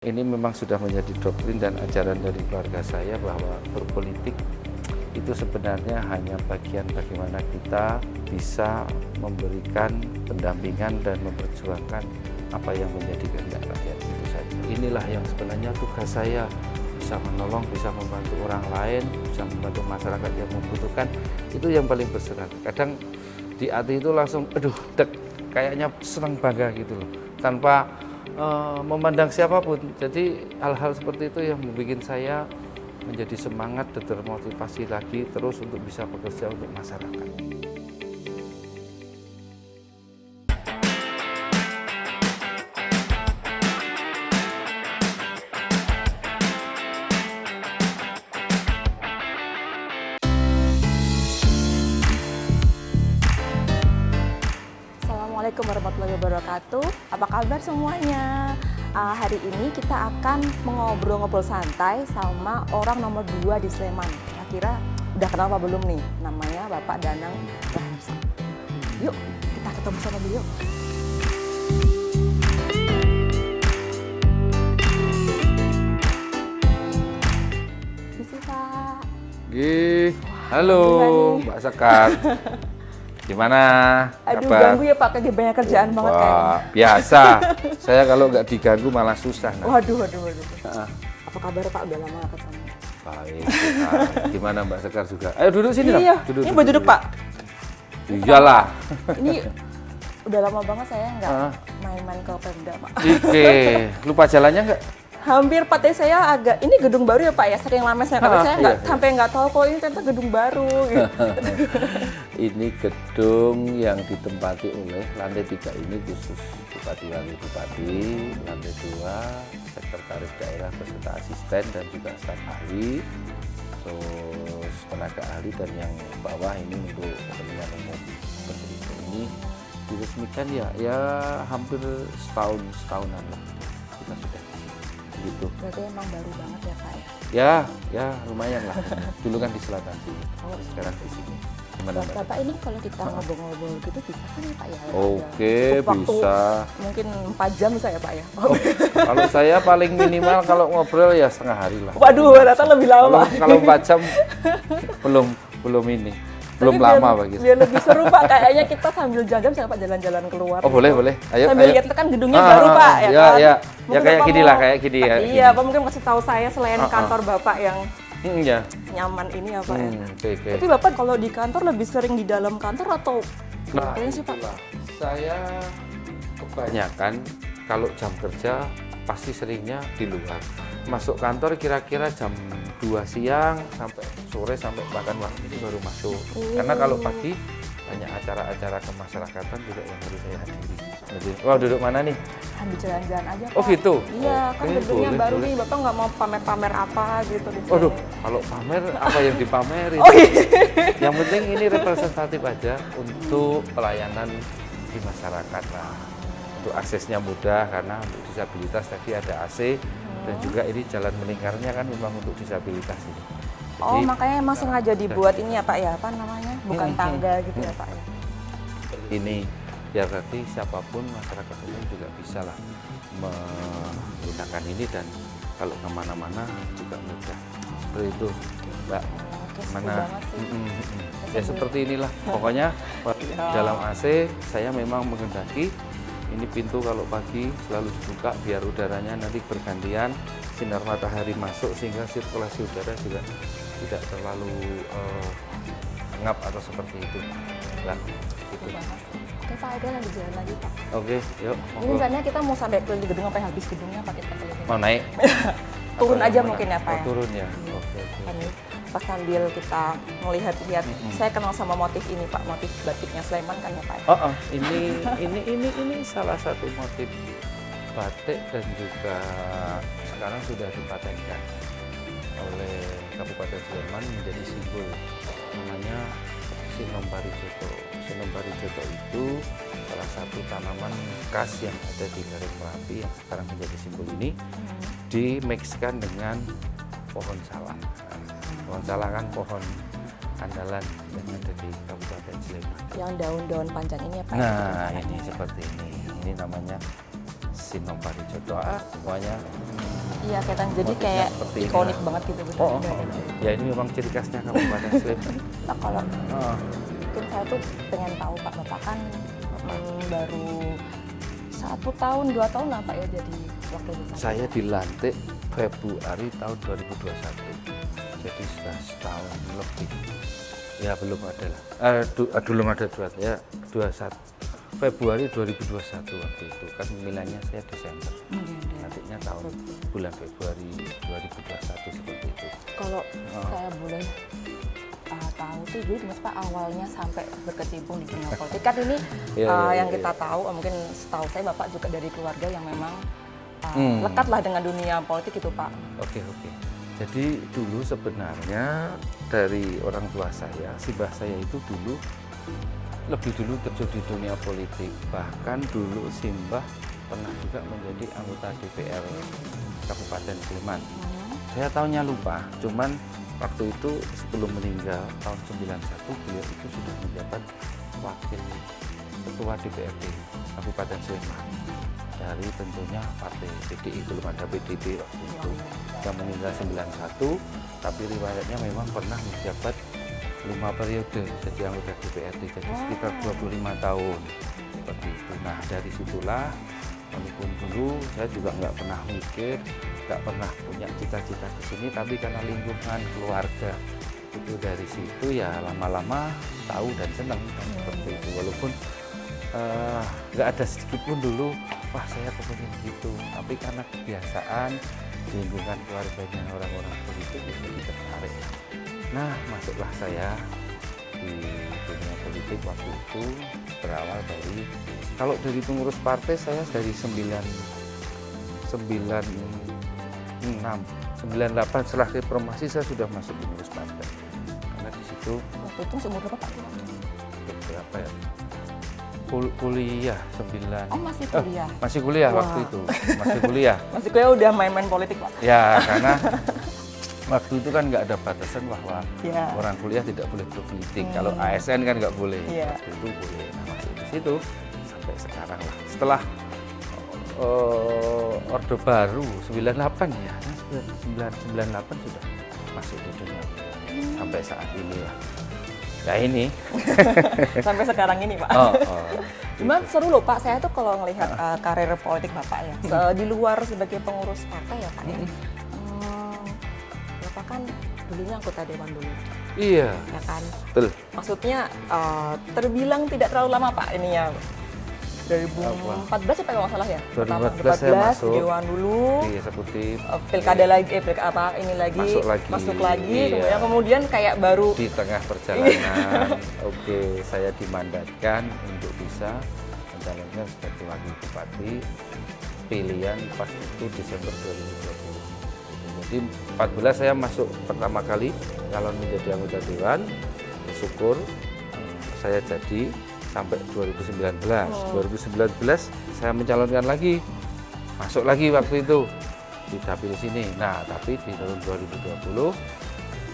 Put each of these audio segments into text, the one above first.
Ini memang sudah menjadi doktrin dan ajaran dari keluarga saya bahwa berpolitik itu sebenarnya hanya bagian bagaimana kita bisa memberikan pendampingan dan memperjuangkan apa yang menjadi kehendak rakyat itu saja. Inilah yang sebenarnya tugas saya, bisa menolong, bisa membantu orang lain, bisa membantu masyarakat yang membutuhkan, itu yang paling berserat. Kadang di hati itu langsung, aduh, dek, kayaknya senang bangga gitu loh, tanpa memandang siapapun. Jadi hal-hal seperti itu yang membuat saya menjadi semangat dan termotivasi lagi terus untuk bisa bekerja untuk masyarakat. Assalamualaikum warahmatullahi wabarakatuh. Apa kabar semuanya? Hari ini kita akan ngobrol-ngobrol santai sama orang nomor 2 di Sleman. Kira-kira udah kenal apa belum nih? Namanya Bapak Danang Raharsa. Yuk, kita ketemu sama beliau. Misi Pak. Halo Mbak Sekar. Gimana? Aduh, kabar? ganggu ya Pak, kayak banyak kerjaan banget kayaknya. Biasa. Saya kalau nggak diganggu malah susah. Nah. Waduh. Apa kabar Pak? Udah lama nggak ketemu. Baik. Gimana Mbak Sekar juga? Ayo duduk sini Iya, lah. ini mau duduk Pak. Iyalah. Ini udah lama banget saya nggak main-main ke Pemda Pak. Oke. Lupa jalannya nggak? Hampir Pak, saya agak, ini gedung baru ya Pak ya, sering lama saya saya nggak sampai nggak tahu kalau ini ternyata gedung baru gitu. Ini gedung yang ditempati oleh lantai 3 ini khusus Bupati Wali Bupati, lantai 2 Sekretaris Daerah beserta asisten dan juga staf ahli, terus tenaga ahli, dan yang bawah ini untuk kepentingan umum. Seperti itu. Ini diresmikan ya hampir setahunan lah kita sudah gitu. Berarti emang baru banget ya Pak ya? Ya lumayan lah. Dulu kan di selatan sini, sekarang di sini. Gimana, Mbak? Bapak ini kalau kita ngobrol-ngobrol gitu bisa kan ya Pak ya? Oke, Cukup waktu, bisa. mungkin 4 jam saya Pak ya? Kalau saya paling minimal kalau ngobrol ya setengah hari lah. Waduh, ternyata lebih lama. Kalau 4 jam belum ini. Belum Tapi lama begitu. biar lebih seru Pak, kayaknya kita sambil jalan-jalan sama Pak jalan-jalan keluar. Oh boleh. Ayo. Sambil lihat kan gedungnya baru Pak ya kan? Ya Mungkin kayak Bapak gini mau- lah, kayak gini ya. Iya, Pak mungkin kasih tahu saya selain kantor Bapak yang Ya. nyaman ini ya Pak ya. Oke. Tapi Bapak kalau di kantor lebih sering di dalam kantor atau Nah, kayaknya sih Pak? itulah. Saya kebanyakan kalau jam kerja pasti seringnya di luar. Masuk kantor kira-kira jam 2 siang sampai sore, sampai bahkan waktu ini baru masuk. Karena kalau pagi banyak acara-acara kemasyarakatan juga yang harus saya hadiri. Jadi, wah duduk mana nih? Ambil jalan-jalan aja Pak. Oh gitu? Iya, kan Oke, gedungnya boleh, baru boleh. nih, Bapak nggak mau pamer-pamer apa gitu di sini. Waduh, kalau pamer apa yang dipamerin? Oh iya. Yang penting ini representatif aja untuk pelayanan di masyarakat lah. Untuk aksesnya mudah karena untuk disabilitas tadi ada AC dan juga ini jalan melingkarnya kan memang untuk disabilitas ini. Oh, Jadi, makanya emang sengaja dibuat ini ya Pak ya, apa namanya? Bukan tangga gitu ya Pak ya. ini biar nanti siapapun masyarakat umum juga bisa lah menggunakan ini, dan kalau kemana-mana juga mudah. Seperti itu, Mbak. Oke, seru Mana? banget sih. Ya seperti inilah. Pokoknya dalam AC saya memang menghendaki ini pintu kalau pagi selalu dibuka biar udaranya nanti bergantian, sinar matahari masuk sehingga sirkulasi udara juga tidak terlalu ngap atau seperti itu. Lah, gitu. Oke Pak, ada lagi jalan lagi Pak. Oke, yuk. Ini monggo. misalnya kita mau sampai keliling gedung sampai habis gedungnya Pak kita keliling. Mau naik? Turun Atau aja gimana? mungkin ya Pak Oh, ya. turun ya. Oke. Kan pas sambil kita melihat-lihat, saya kenal sama motif ini Pak, motif batiknya Sleman kan ya Pak ya. Oh, ini salah satu motif batik dan juga sekarang sudah dipatenkan oleh Kabupaten Sleman menjadi simbol, namanya Sinom Parijoto. Sinom Parijoto itu salah satu tanaman khas yang ada di Lereng Merapi yang sekarang menjadi simbol ini, dimixkan dengan pohon salam. Pohon salam kan pohon andalan yang ada di Kabupaten Sleman. Yang daun-daun panjang ini ya Pak. Nah, ini seperti ini. Ini namanya Sinom Parijoto. Semuanya Iya, kelihatan jadi Motifnya kayak seperti ikonik inilah. banget gitu. Oh, ya ini memang ciri khasnya Kabupaten Sleman. Nah, kalau Oh. mungkin saya tuh pengen tahu Pak, Bapak kan baru 1 tahun, 2 tahun lah Pak ya jadi wakil bupati. Saya dilantik Februari tahun 2021, jadi sudah setahun lebih. Ya belum ada lah, belum ada 21 Februari 2021 waktu itu kan pemilihannya saya Desember, nantinya tahun bulan Februari 2021 seperti itu. Kalau saya boleh tahu tuh jadi Mas Pak awalnya sampai berkecimpung di dunia politik kan ini yang kita tahu mungkin setahu saya Bapak juga dari keluarga yang memang lekat lah dengan dunia politik itu Pak. Oke. Jadi dulu sebenarnya dari orang tua saya, Simbah saya itu lebih dulu terjun di dunia politik. Bahkan dulu Simbah pernah juga menjadi anggota DPR Kabupaten Sleman. Saya tahunnya lupa, cuman waktu itu sebelum meninggal tahun 91 beliau itu sudah menjabat wakil ketua DPRD Kabupaten Sleman dari tentunya partai PDI, belum ada PDB waktu itu. Yang meninggal 91, tapi riwayatnya memang pernah menjabat 5 periode jadi anggota DPRD, jadi sekitar 25 tahun seperti itu. Nah dari situlah, walaupun dulu saya juga nggak pernah mikir, nggak pernah punya cita-cita ke sini, tapi karena lingkungan keluarga itu dari situ ya lama-lama tahu dan senang kan, seperti itu. Walaupun nggak ada sedikit pun dulu, wah saya kepengen gitu, tapi karena kebiasaan lingkungan keluarganya orang-orang politik itu tertarik. Nah masuklah saya di dunia politik waktu itu, berawal dari, kalau dari pengurus partai saya dari 98 setelah reformasi saya sudah masuk pengurus partai, karena di situ Waktu itu umur berapa Pak? berapa ya, kuliah 9. Oh masih kuliah? Masih kuliah. Wah. Waktu itu masih kuliah. Masih kuliah udah main-main politik Pak? Ya karena waktu itu kan nggak ada batasan bahwa Ya. orang kuliah tidak boleh berpolitik. Kalau ASN kan nggak boleh. Iya. Waktu itu boleh. Nah masuk di situ sampai sekarang lah. Setelah Orde Baru 98 ya, 98 sudah masuk di dunia sampai saat ini lah. Ya ini. Sampai sekarang ini Pak. Cuman seru loh Pak, saya tuh kalau ngelihat karir politik Bapak ya, di luar sebagai pengurus partai ya Pak ya. Bapak kan dulunya anggota dewan dulu. Iya. Ya kan? Betul. Maksudnya terbilang tidak terlalu lama Pak ini ya. 2014 ya Pak kalau nggak salah ya? 2014 saya masuk. Dewan dulu. Di eksekutif. Pilkada lagi, ini lagi. Masuk lagi. Iya. Kemudian kayak baru Di tengah perjalanan, oke, saya dimandatkan untuk bisa mencalonkan sebagai wakil bupati, pilihan pas itu Desember 2020. Jadi 14 saya masuk pertama kali calon menjadi anggota dewan, syukur saya jadi sampai 2019. 2019 saya mencalonkan lagi, masuk lagi waktu itu di dapil sini. Nah, tapi di tahun 2020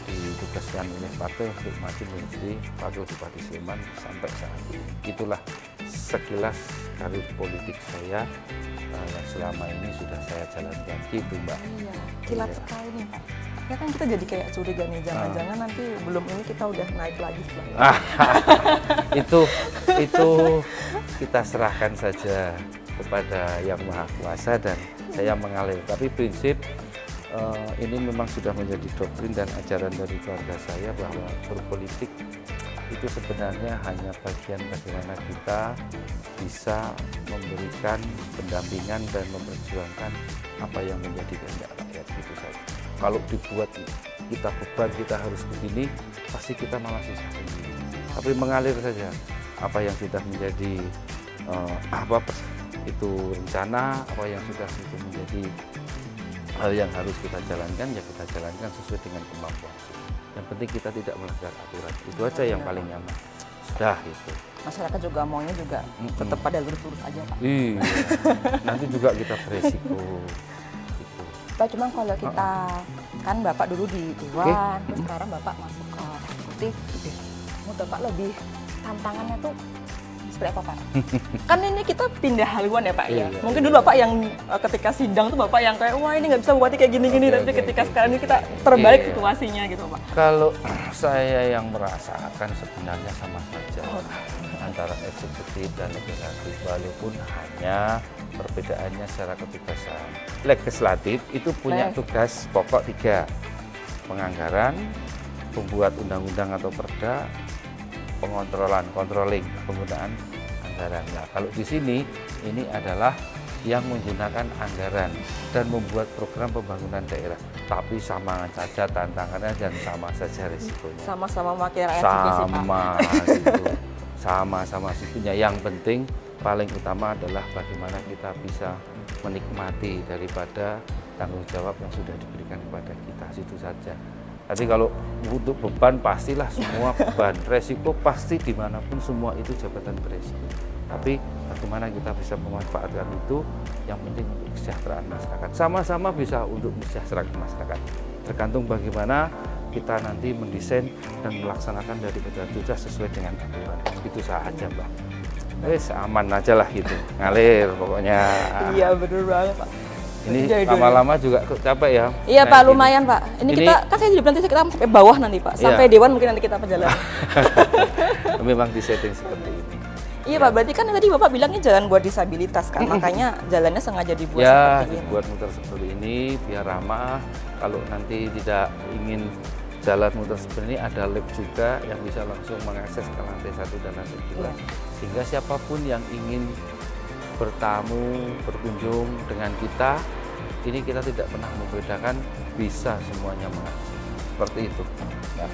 ditugaskan oleh partai untuk maju menjadi wakil bupati Sleman sampai saat ini. Itulah sekilas karir politik saya yang selama ini sudah saya jalankan gitu Mbak. Iya, kilat sekali nih Pak. Ya kan kita jadi kayak curiga nih, jangan-jangan nanti belum ini kita udah naik lagi setelah ini. Itu kita serahkan saja kepada Yang Maha Kuasa dan saya mengalir. Tapi prinsip ini memang sudah menjadi doktrin dan ajaran dari keluarga saya bahwa berpolitik itu sebenarnya hanya bagian bagaimana kita bisa memberikan pendampingan dan memperjuangkan apa yang menjadi kehendak rakyat itu saja. Kalau dibuat kita beban, kita harus begini, pasti kita malah susah sendiri. Tapi mengalir saja apa yang sudah menjadi itu rencana, apa yang sudah itu menjadi hal yang harus kita jalankan, ya kita jalankan sesuai dengan kemampuan. Yang penting kita tidak melanggar aturan, itu aja yang paling nyaman. Sudah itu. Masyarakat juga maunya juga tetap pada lurus-lurus aja Pak. Iya, nanti juga kita beresiko. Gitu. Pak, cuma kalau kita kan Bapak dulu di Dewan, terus sekarang Bapak masuk ke eksekutif. Menurut Bapak lebih tantangannya tuh seperti apa Pak? Kan ini kita pindah haluan ya Pak ya. Iya, Mungkin dulu Bapak yang ketika sidang tuh Bapak yang kayak wah ini nggak bisa Bupati kayak gini-gini, tapi ketika sekarang ini kita terbalik situasinya gitu Pak. Kalau saya yang merasakan sebenarnya sama saja antara eksekutif dan legislatif, walaupun hanya perbedaannya secara ketugasan. Legislatif itu punya tugas pokok 3, penganggaran, pembuat undang-undang atau perda, controlling penggunaan anggaran. Nah, kalau di sini ini adalah yang menggunakan anggaran dan membuat program pembangunan daerah, tapi sama saja tantangannya dan sama saja risikonya. Sama-sama mewakili rakyat juga sih Pak. Sama situnya. Yang penting paling utama adalah bagaimana kita bisa menikmati daripada tanggung jawab yang sudah diberikan kepada kita, situ saja. Tapi kalau untuk beban pastilah semua beban, resiko pasti dimanapun semua itu jabatan beresiko. Tapi bagaimana kita bisa memanfaatkan itu, yang penting untuk kesejahteraan masyarakat. Sama-sama bisa untuk kesejahteraan masyarakat. Tergantung bagaimana kita nanti mendesain dan melaksanakan dari tugas sesuai dengan aturan. Itu saja Mbak. Wes aman aja lah gitu, ngalir pokoknya. Iya bener banget Pak. Ini lama-lama juga capek ya. Iya Pak, lumayan Pak. Ini kita kan saya jadi nanti kita sampai bawah nanti Pak, sampai dewan mungkin nanti kita perjalanan. Memang disetting seperti ini. Iya Pak, berarti kan tadi Bapak bilangnya jalan buat disabilitas kan, makanya jalannya sengaja dibuat ya, seperti ini. dibuat muter seperti ini biar ramah. Kalau nanti tidak ingin jalan muter seperti ini, ada lift juga yang bisa langsung mengakses ke lantai 1 dan lantai 2. Sehingga siapapun yang ingin bertamu, berkunjung dengan kita, ini kita tidak pernah membedakan, bisa semuanya mengakses. Seperti itu. Ya.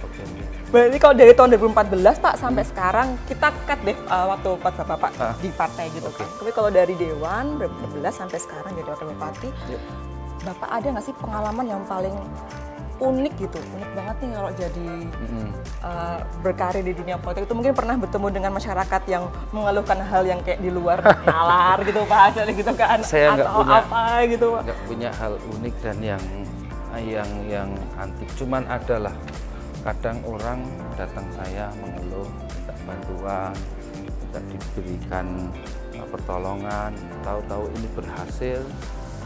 Oke. Berarti kalau dari tahun 2014 Pak sampai sekarang kita cut deh waktu Bapak di partai gitu kan. Tapi kalau dari Dewan 2014 sampai sekarang jadi wakil bupati, Bapak ada nggak sih pengalaman yang paling unik gitu, unik banget nih kalau jadi berkarir di dunia politik itu, mungkin pernah bertemu dengan masyarakat yang mengeluhkan hal yang kayak di luar nalar gitu Pak, hasilnya gitu kan, saya atau apa gitu Pak? Nggak punya hal unik dan yang antik, cuman adalah kadang orang datang saya mengeluh, minta bantuan, minta diberikan pertolongan, tahu-tahu ini berhasil,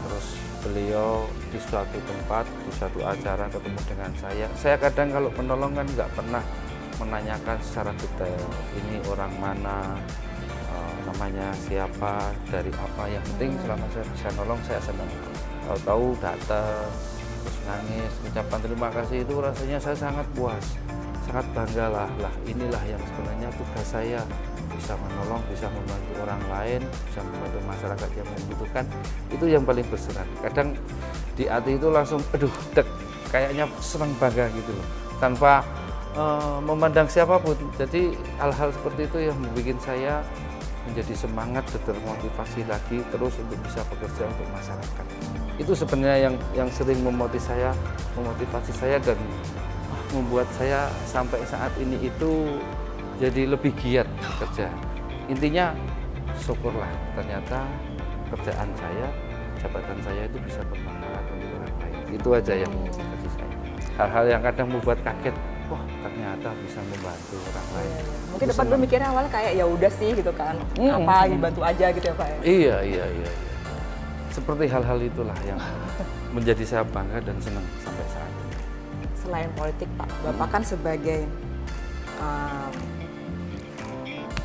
terus beliau di suatu tempat, di suatu acara ketemu dengan saya kadang kalau menolong kan nggak pernah menanyakan secara detail, ini orang mana, namanya siapa, dari apa, yang penting selama saya bisa nolong saya senang. Tahu-tahu datang, terus nangis, ucapan terima kasih, itu rasanya saya sangat puas, sangat bangga lah inilah yang sebenarnya tugas saya, bisa menolong, bisa membantu orang lain, bisa membantu masyarakat yang membutuhkan, itu yang paling berserat. Kadang di hati itu langsung, aduh, dek, kayaknya senang bangga gitu loh, tanpa memandang siapapun. Jadi hal-hal seperti itu yang membuat saya menjadi semangat dan termotivasi lagi terus untuk bisa bekerja untuk masyarakat. Itu sebenarnya yang sering memotivasi saya dan membuat saya sampai saat ini itu jadi lebih giat kerja. Intinya syukurlah ternyata kerjaan saya, jabatan saya itu bisa bermanfaat untuk orang lain. Itu aja yang motivasi saya. Hal-hal yang kadang membuat kaget, wah ternyata bisa membantu orang lain. Mungkin depan dulu mikirnya awalnya kayak ya udah sih gitu kan, apa dibantu aja gitu ya Pak ya. Iya. Seperti hal-hal itulah yang menjadi saya bangga dan senang sampai saat ini. Selain politik Pak, Bapak kan sebagai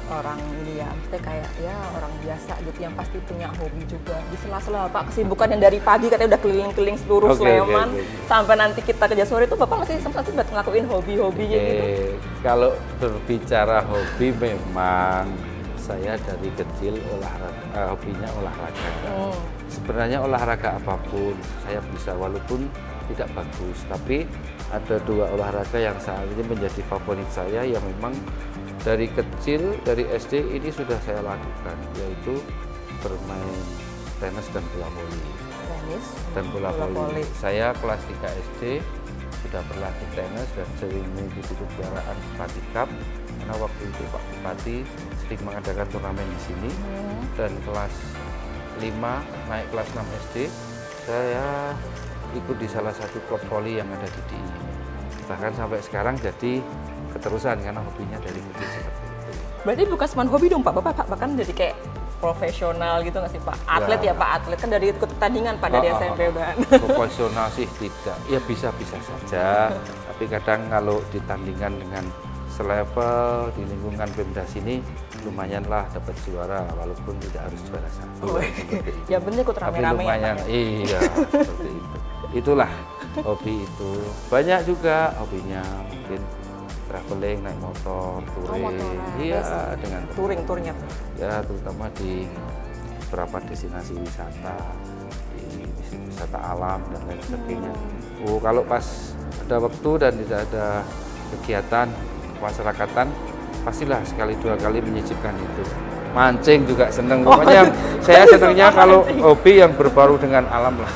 orang ini ya, maksudnya kayak ya orang biasa gitu yang pasti punya hobi juga. Di sela-sela Bapak kesibukan yang dari pagi katanya udah keliling-keliling seluruh Sleman sampai nanti kita kerja sore itu Bapak masih sempat buat ngelakuin hobi-hobinya gitu. Kalau berbicara hobi memang saya dari kecil hobinya olahraga. Sebenarnya olahraga apapun saya bisa walaupun tidak bagus, tapi ada 2 olahraga yang saat ini menjadi favorit saya yang memang dari kecil, dari SD ini sudah saya lakukan, yaitu bermain tenis dan bola voli. Tenis dan bola voli. Saya kelas 3 SD sudah berlatih tenis dan sering mengikuti kejuaraan Bupati Cup, karena waktu itu Pak Bupati sering mengadakan turnamen di sini. Dan kelas 5 naik kelas 6 SD saya ikut di salah satu klub voli yang ada di DIY. Bahkan sampai sekarang jadi keterusan karena hobinya dari kecil seperti itu. Berarti bukan cuma hobi dong Pak, Bapak bahkan jadi kayak profesional gitu nggak sih Pak? Atlet ya Pak, atlet kan dari ikut pertandingan Pak dari SMP udah. Profesional sih tidak, ya bisa-bisa saja. Tapi kadang kalau ditandingkan dengan selevel di lingkungan Pemda sini lumayan lah dapat juara walaupun tidak harus juara satu. Ya bener ikut Tapi rame-rame lumayan, ya Pak. iya seperti itu. Itulah hobi itu. Banyak juga hobinya mungkin traveling, naik motor, touring. motoran. Iya, Terus dengan Touring-touringnya Pak. ya terutama di beberapa destinasi wisata, di wisata alam dan lain sebagainya. Oh, kalau pas ada waktu dan tidak ada kegiatan kemasyarakatan, pastilah sekali dua kali menyisipkan itu. Mancing juga seneng. Pokoknya saya senangnya kalau mancing. hobi yang berbau dengan alam lah.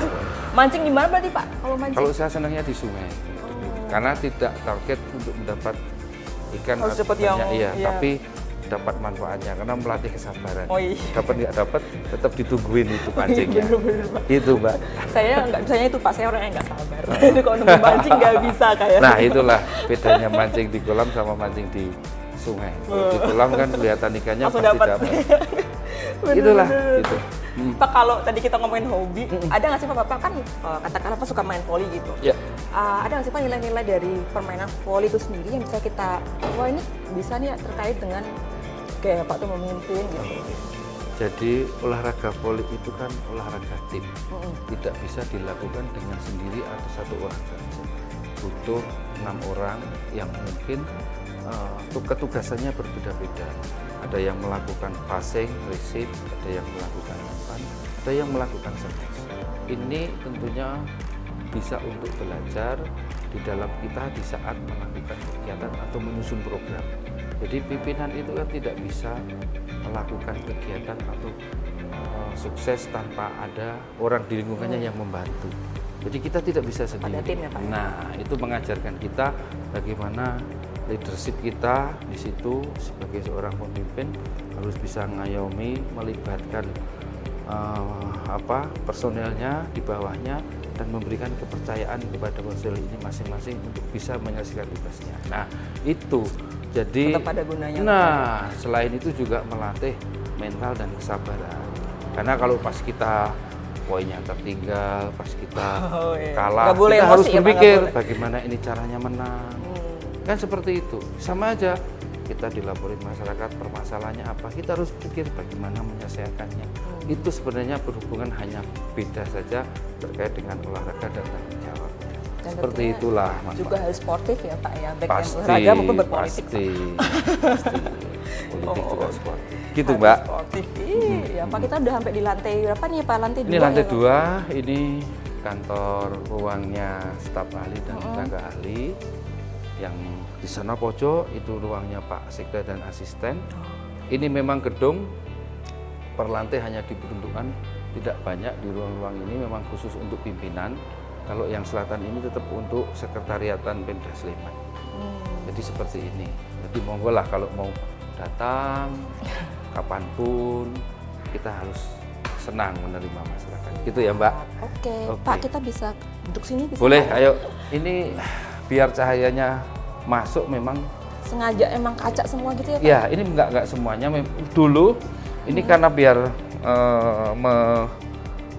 Mancing di mana berarti Pak? Kalau mancing? Kalau saya senangnya di sungai, karena tidak target untuk mendapat ikan Harus atau dapat yang- banyak, iya, iya. tapi dapat manfaatnya karena melatih kesabaran. Oh iya. Dapat nggak dapat, tetap ditungguin itu pancingnya. Bener-bener Pak. Itu Mbak. Saya nggak bisanya itu Pak, saya orang yang nggak sabar. Itu kalau nunggu mancing nggak bisa kayak. Nah itulah bedanya mancing di kolam sama mancing di sungai. Kalau di kolam kan kelihatan ikannya Langsung pasti dapat. dapat. Bener-bener. Itulah gitu. Pak kalau tadi kita ngomongin hobi, ada nggak sih Pak Bapak kan katakanlah Pak suka main volley gitu. Ya. Ada nggak sih Pak nilai-nilai dari permainan volley itu sendiri yang bisa kita, wah ini bisa nih terkait dengan kayak Bapak tuh memimpin gitu. Jadi olahraga voli itu kan olahraga tim. Mm-mm. Tidak bisa dilakukan dengan sendiri atau satu orang saja. Butuh 6 orang yang mungkin ketugasannya berbeda-beda. Ada yang melakukan passing, receive, ada yang melakukan umpan, ada yang melakukan service. Ini tentunya bisa untuk belajar di dalam kita di saat melakukan kegiatan atau menyusun program. Jadi pimpinan itu kan tidak bisa melakukan kegiatan atau sukses tanpa ada orang di lingkungannya yang membantu. Jadi kita tidak bisa sendiri. Ada tim ya Pak? Nah, itu mengajarkan kita bagaimana leadership kita di situ sebagai seorang pemimpin harus bisa ngayomi, melibatkan personelnya di bawahnya dan memberikan kepercayaan kepada personel ini masing-masing untuk bisa menyelesaikan tugasnya. Nah, itu jadi Tetap ada gunanya. Nah, selain itu juga melatih mental dan kesabaran. Karena kalau pas kita poinnya tertinggal, pas kita Oh, iya. kalah, Nggak boleh kita emosi harus ya, Pak, berpikir nggak boleh. bagaimana ini caranya menang. Kan seperti itu. Sama aja kita dilaporin masyarakat permasalahannya apa, kita harus pikir bagaimana menyelesaikannya. Itu sebenarnya berhubungan hanya beda saja terkait dengan olahraga dan tanggung jawab. Dan Seperti tentunya itulah juga harus sportif ya Pak ya, baik yang pasti, olahraga maupun berpolitik. pasti. Politik juga Oh. sportif. Gitu Harus Mbak. Sportif. Iya Pak, kita udah sampai di lantai berapa nih Pak? Lantai Ini 2 lantai ya, Pak? 2, ini kantor ruangnya staf ahli dan tenaga ahli. Yang di sana pojok itu ruangnya Pak Sekda dan asisten. Ini memang gedung per lantai hanya diperuntukkan tidak banyak di ruang-ruang ini memang khusus untuk pimpinan. Kalau yang selatan ini tetap untuk sekretariatan Pemda Sleman. Jadi seperti ini. Jadi monggo lah kalau mau datang kapanpun kita harus senang menerima masyarakat. Gitu ya Mbak. Oke, Oke. Pak kita bisa duduk sini bisa? Boleh, Pak? ayo. Ini biar cahayanya masuk memang. Sengaja emang kaca semua gitu ya Pak? Ya, ini enggak semuanya. Dulu ini karena biar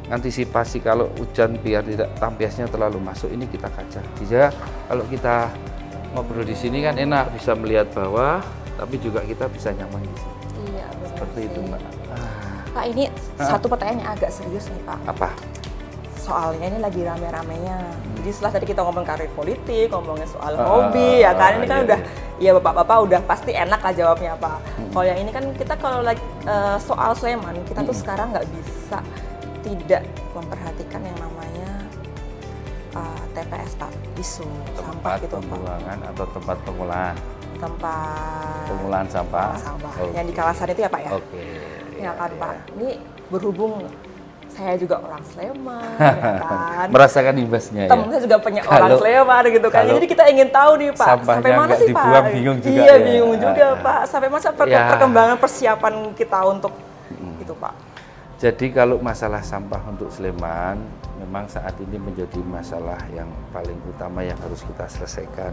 mengantisipasi kalau hujan biar tidak tampiasnya terlalu masuk, ini kita kaca. Jadi kalau kita ngobrol di sini kan enak bisa melihat bawah, tapi juga kita bisa nyaman di sini. Iya benar. Seperti itu Mbak. Pak ini satu pertanyaan yang agak serius nih Pak. Apa? Soalnya ini lagi rame-ramenya. Jadi setelah tadi kita ngomong karir politik, ngomongin soal hobi, ya kan ini kan iya, udah, ya bapak-bapak udah pasti enak lah jawabnya Pak. Kalau yang ini kan kita kalau lagi soal Sleman, kita tuh sekarang nggak bisa tidak memperhatikan yang namanya TPS Pak, isu sampah Tempat gitu Pak. pembuangan atau tempat pengolahan Tempat sampah. sampah Oke. yang di kawasan itu ya Pak ya. Oke. Ya kan Pak. Ini berhubung saya juga orang Sleman, ya kan. Merasakan imbasnya ya. Temen saya juga punya orang Kalau- Sleman gitu kan. kalau Jadi kita ingin tahu nih Pak, sampahnya sampai mana nggak sih Pak? dibuang, bingung juga Iya ya. bingung juga Pak. Sampai mana Ya. perkembangan persiapan kita untuk itu Pak? Jadi kalau masalah sampah untuk Sleman memang saat ini menjadi masalah yang paling utama yang harus kita selesaikan.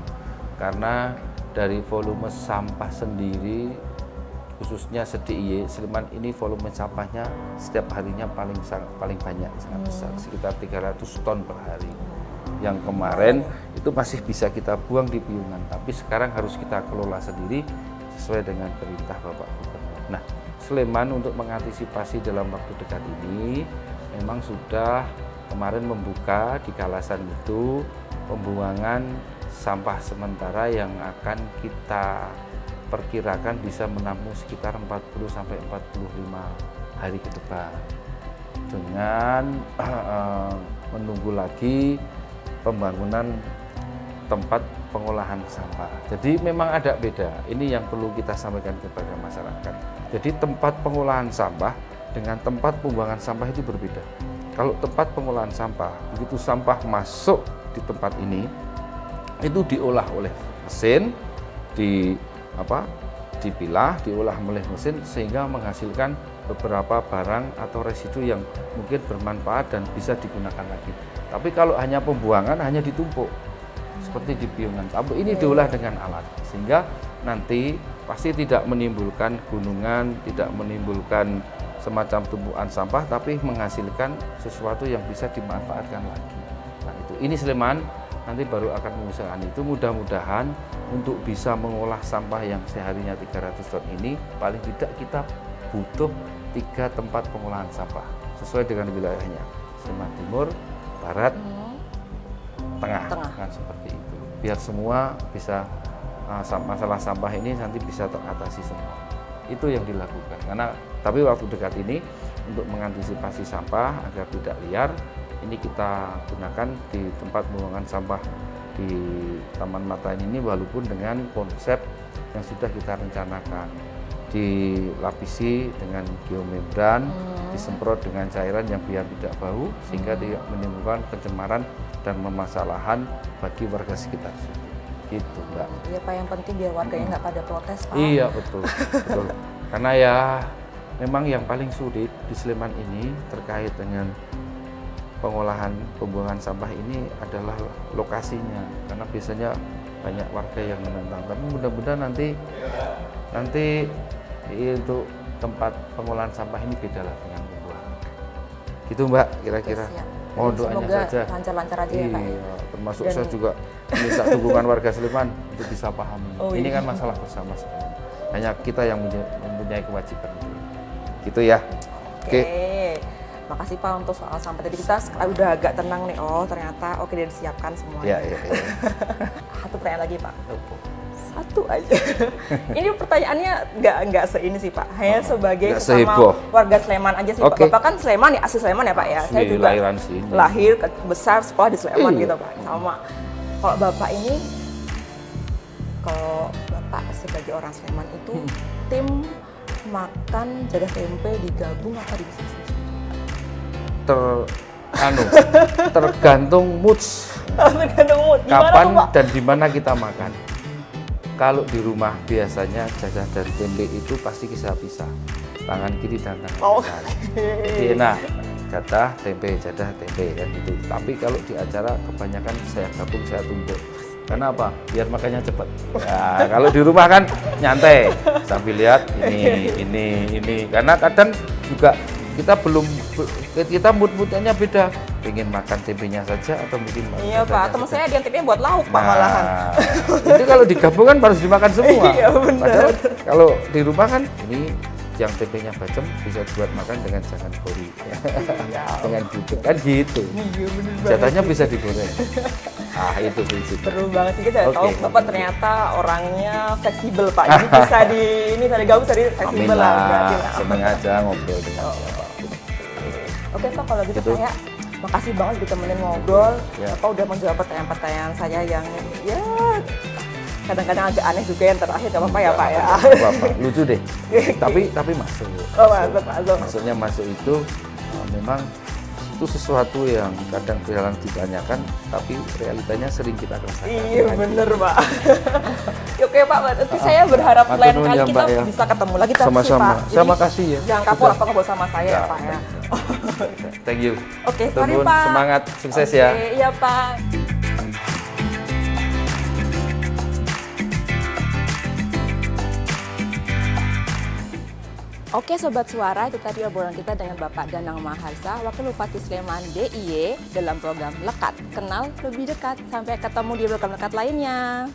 Karena dari volume sampah sendiri khususnya SDIY Sleman ini volume sampahnya setiap harinya paling banyak, sangat besar, sekitar 300 ton per hari. Yang kemarin itu masih bisa kita buang di Piungan, tapi sekarang harus kita kelola sendiri sesuai dengan perintah Bapak Gubernur. Nah, Sleman untuk mengantisipasi dalam waktu dekat ini memang sudah kemarin membuka di Kalasan itu pembuangan sampah sementara yang akan kita perkirakan bisa menampung sekitar 40-45 hari ke depan dengan menunggu lagi pembangunan tempat pengolahan sampah. Jadi memang ada beda, ini yang perlu kita sampaikan kepada masyarakat. Jadi tempat pengolahan sampah dengan tempat pembuangan sampah itu berbeda. Kalau tempat pengolahan sampah, begitu sampah masuk di tempat ini, itu diolah oleh mesin, dipilah, diolah oleh mesin sehingga menghasilkan beberapa barang atau residu yang mungkin bermanfaat dan bisa digunakan lagi. Tapi kalau hanya pembuangan, hanya ditumpuk seperti di Piungan. Tapi ini diolah dengan alat sehingga nanti pasti tidak menimbulkan gunungan, tidak menimbulkan semacam tumpukan sampah, tapi menghasilkan sesuatu yang bisa dimanfaatkan lagi. Nah itu, ini Sleman nanti baru akan mengusahakan itu. Mudah-mudahan untuk bisa mengolah sampah yang seharinya 300 ton ini, paling tidak kita butuh 3 tempat pengolahan sampah sesuai dengan wilayahnya, Sleman Timur, Barat, Tengah. Kan seperti itu. Biar semua bisa masalah sampah ini nanti bisa teratasi semua. Itu yang dilakukan. Karena tapi waktu dekat ini untuk mengantisipasi sampah agar tidak liar, ini kita gunakan di tempat pembuangan sampah di Taman Mata ini, walaupun dengan konsep yang sudah kita rencanakan, dilapisi dengan geomembran, disemprot dengan cairan yang biar tidak bau sehingga tidak menimbulkan pencemaran dan permasalahan bagi warga sekitar. Gitu, Mbak. Iya Pak, yang penting biar warganya nggak pada protes Pak. Iya betul, betul. Karena ya memang yang paling sulit di Sleman ini terkait dengan pengolahan pembuangan sampah ini adalah lokasinya, karena biasanya banyak warga yang menentang. Tapi mudah-mudahan nanti untuk tempat pengolahan sampah ini beda lah dengan pembuangan. Gitu Mbak, kira-kira. Mohon doanya saja. Lancar-lancar aja ya Pak. Iya, termasuk saya juga minta dukungan warga Sleman untuk bisa pahami. Ini kan masalah bersama sebenarnya. Hanya kita yang mempunyai kewajiban itu. Gitu ya. Oke. Makasih Pak untuk soal sampah tadi, kita udah agak tenang nih. Oh ternyata oke, dia disiapkan semuanya. Iya. Satu pertanyaan lagi Pak. Satu aja. Ini pertanyaannya nggak seini sih Pak. Hanya sebagai sesama warga Sleman aja sih Pak. Bapak kan Sleman ya, asli Sleman ya Pak ya. Saya juga lahir, besar, sekolah di Sleman gitu Pak. Sama. Kalau Bapak ini, kalau Bapak sebagai orang Sleman itu tim makan jadah tempe digabung apa dipisah? Tergantung moods. Kapan dan di mana kita makan. Kalau di rumah biasanya jadah dan tempe itu pasti pisah-pisah, tangan kiri dan tangan kanan. Jadi enak, jadah tempe kan gitu. Tapi kalau di acara kebanyakan saya gabung, saya tumpuk. Karena apa? Biar makannya cepat. Ya, kalau di rumah kan nyantai sambil lihat ini. Karena kadang juga kita mood-moodnya beda, pengen makan tempenya saja atau mungkin iya Pak, teman saya ada yang tempenya buat lauk Pak malahan. Itu kalau digabung kan harus dimakan semua. Iya benar. Padahal kalau di rumah kan ini yang tempenya bacem bisa buat makan dengan jangan kori, dengan duduk kan gitu. Iya benar. Jatahnya bisa digoreng. Itu prinsip. Seru banget sih, kita tahu Bapak ternyata orangnya fleksibel Pak. Jadi bisa tadi gabung tadi fleksibel lah. Seneng aja ngobrol dengan Oke Pak, kalau gitu saya makasih banget ditemenin ngobrol. Bapak udah menjawab pertanyaan-pertanyaan saya yang ya kadang-kadang agak aneh juga yang terakhir, gak apa-apa ya Pak ya. Apa-apa, lucu deh. tapi masuk. Masuk. Maksudnya masuk itu memang itu sesuatu yang kadang ditanyakan, tapi realitanya sering kita rasakan. Iya bener Pak. Oke Pak, berarti saya berharap lain kali kita bisa ketemu lagi sama-sama. Sama kasih ya. Jangan kapok apa ngobrol sama saya ya Pak ya. Thank you. Oke, mari Pak. Semangat, sukses ya. Iya Pak. Oke Sobat Suara, itu tadi obrolan kita dengan Bapak Danang Maharsa, Wakil Bupati Sleman DIY dalam program Lekat, Kenal Lebih Dekat. Sampai ketemu di program Lekat lainnya.